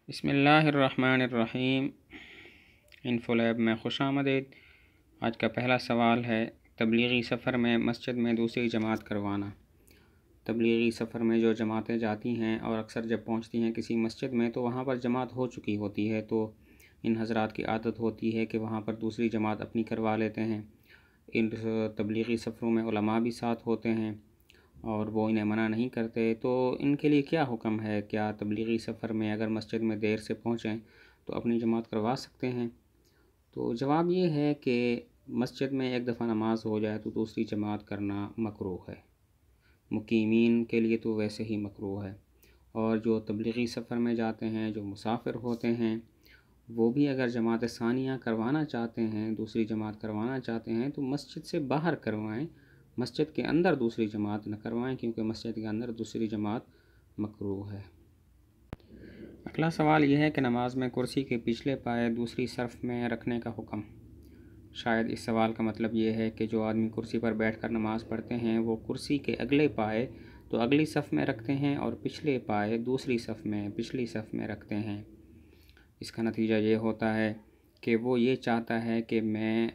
بسم اللہ الرحمن الرحیم۔ انفولیب میں خوش آمدید۔ آج کا پہلا سوال ہے، تبلیغی سفر میں مسجد میں دوسری جماعت کروانا۔ تبلیغی سفر میں جو جماعتیں جاتی ہیں اور اکثر جب پہنچتی ہیں کسی مسجد میں تو وہاں پر جماعت ہو چکی ہوتی ہے، تو ان حضرات کی عادت ہوتی ہے کہ وہاں پر دوسری جماعت اپنی کروا لیتے ہیں۔ ان تبلیغی سفروں میں علماء بھی ساتھ ہوتے ہیں اور وہ انہیں منع نہیں کرتے، تو ان کے لیے کیا حکم ہے؟ کیا تبلیغی سفر میں اگر مسجد میں دیر سے پہنچیں تو اپنی جماعت کروا سکتے ہیں؟ تو جواب یہ ہے کہ مسجد میں ایک دفعہ نماز ہو جائے تو دوسری جماعت کرنا مکروہ ہے۔ مقیمین کے لیے تو ویسے ہی مکروہ ہے، اور جو تبلیغی سفر میں جاتے ہیں، جو مسافر ہوتے ہیں، وہ بھی اگر جماعت ثانیہ کروانا چاہتے ہیں، دوسری جماعت کروانا چاہتے ہیں تو مسجد سے باہر کروائیں، مسجد کے اندر دوسری جماعت نہ کروائیں، کیونکہ مسجد کے اندر دوسری جماعت مکروہ ہے۔ اگلا سوال یہ ہے کہ نماز میں کرسی کے پچھلے پائے دوسری صف میں رکھنے کا حکم۔ شاید اس سوال کا مطلب یہ ہے کہ جو آدمی کرسی پر بیٹھ کر نماز پڑھتے ہیں وہ کرسی کے اگلے پائے تو اگلی صف میں رکھتے ہیں اور پچھلے پائے دوسری صف میں، پچھلی صف میں رکھتے ہیں۔ اس کا نتیجہ یہ ہوتا ہے کہ وہ یہ چاہتا ہے کہ میں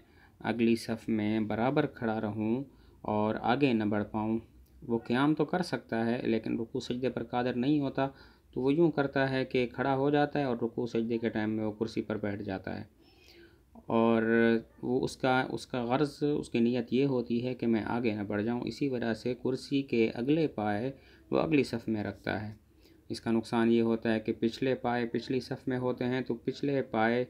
اگلی صف میں برابر کھڑا رہوں اور آگے نہ بڑھ پاؤں۔ وہ قیام تو کر سکتا ہے لیکن رکوع سجدے پر قادر نہیں ہوتا، تو وہ یوں کرتا ہے کہ کھڑا ہو جاتا ہے اور رکوع سجدے کے ٹائم میں وہ کرسی پر بیٹھ جاتا ہے، اور وہ اس کا غرض، اس کی نیت یہ ہوتی ہے کہ میں آگے نہ بڑھ جاؤں، اسی وجہ سے کرسی کے اگلے پائے وہ اگلی صف میں رکھتا ہے۔ اس کا نقصان یہ ہوتا ہے کہ پچھلے پائے پچھلی صف میں ہوتے ہیں تو پچھلے پائے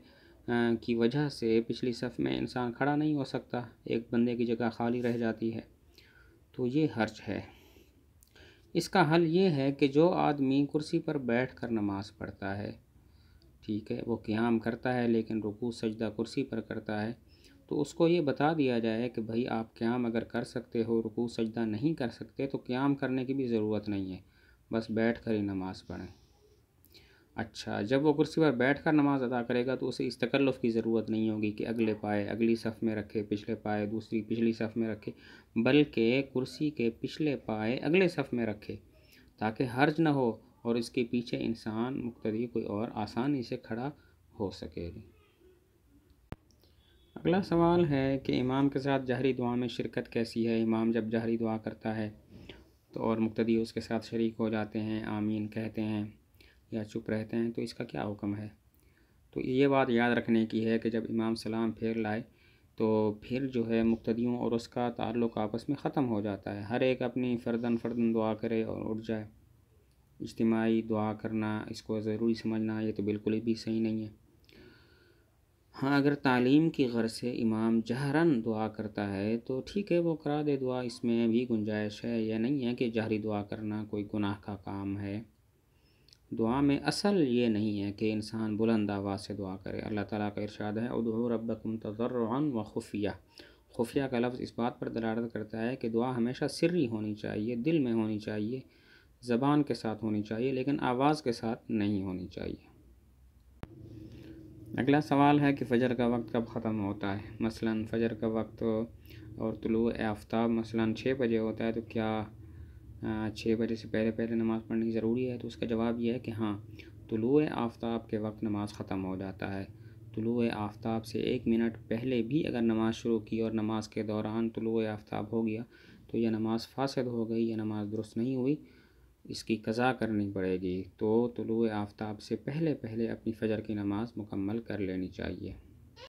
کی وجہ سے پچھلی صف میں انسان کھڑا نہیں ہو سکتا، ایک بندے کی جگہ خالی رہ جاتی ہے، تو یہ حرج ہے۔ اس کا حل یہ ہے کہ جو آدمی کرسی پر بیٹھ کر نماز پڑھتا ہے، ٹھیک ہے، وہ قیام کرتا ہے لیکن رکوع سجدہ کرسی پر کرتا ہے، تو اس کو یہ بتا دیا جائے کہ بھائی آپ قیام اگر کر سکتے ہو، رکوع سجدہ نہیں کر سکتے تو قیام کرنے کی بھی ضرورت نہیں ہے، بس بیٹھ کر ہی نماز پڑھیں۔ اچھا، جب وہ کرسی پر بیٹھ کر نماز ادا کرے گا تو اسے اس تکلف کی ضرورت نہیں ہوگی کہ اگلے پائے اگلی صف میں رکھے، پچھلے پائے دوسری پچھلی صف میں رکھے، بلکہ کرسی کے پچھلے پائے اگلے صف میں رکھے تاکہ حرج نہ ہو اور اس کے پیچھے انسان مقتدی کوئی اور آسانی سے کھڑا ہو سکے۔ اگلا سوال ہے کہ امام کے ساتھ جہری دعا میں شرکت کیسی ہے؟ امام جب جہری دعا کرتا ہے تو اور مقتدی اس کے ساتھ شریک ہو جاتے ہیں، آمین کہتے ہیں یا چپ رہتے ہیں، تو اس کا کیا حکم ہے؟ تو یہ بات یاد رکھنے کی ہے کہ جب امام سلام پھیر لائے تو پھر جو ہے مقتدیوں اور اس کا تعلق آپس میں ختم ہو جاتا ہے، ہر ایک اپنی فرداً دعا کرے اور اٹھ جائے۔ اجتماعی دعا کرنا، اس کو ضروری سمجھنا، یہ تو بالکل بھی صحیح نہیں ہے۔ ہاں، اگر تعلیم کی غرض سے امام جہراً دعا کرتا ہے تو ٹھیک ہے، وہ کرا دے دعا، اس میں بھی گنجائش ہے، یہ نہیں ہے کہ جہری دعا کرنا کوئی گناہ کا کام ہے۔ دعا میں اصل یہ نہیں ہے کہ انسان بلند آواز سے دعا کرے۔ اللہ تعالیٰ کا ارشاد ہے، ادعوا ربکم تضرعا وخفیہ۔ خفیہ کا لفظ اس بات پر دلالت کرتا ہے کہ دعا ہمیشہ سری ہونی چاہیے، دل میں ہونی چاہیے، زبان کے ساتھ ہونی چاہیے، لیکن آواز کے ساتھ نہیں ہونی چاہیے۔ اگلا سوال ہے کہ فجر کا وقت کب ختم ہوتا ہے؟ مثلاً فجر کا وقت اور طلوع آفتاب مثلاً 6 بجے ہوتا ہے، تو کیا 6 بجے سے پہلے نماز پڑھنی ضروری ہے؟ تو اس کا جواب یہ ہے کہ ہاں، طلوع آفتاب کے وقت نماز ختم ہو جاتا ہے۔ طلوع آفتاب سے 1 منٹ پہلے بھی اگر نماز شروع کی اور نماز کے دوران طلوع آفتاب ہو گیا تو یہ نماز فاسد ہو گئی، یہ نماز درست نہیں ہوئی، اس کی قضا کرنی پڑے گی۔ تو طلوع آفتاب سے پہلے اپنی فجر کی نماز مکمل کر لینی چاہیے۔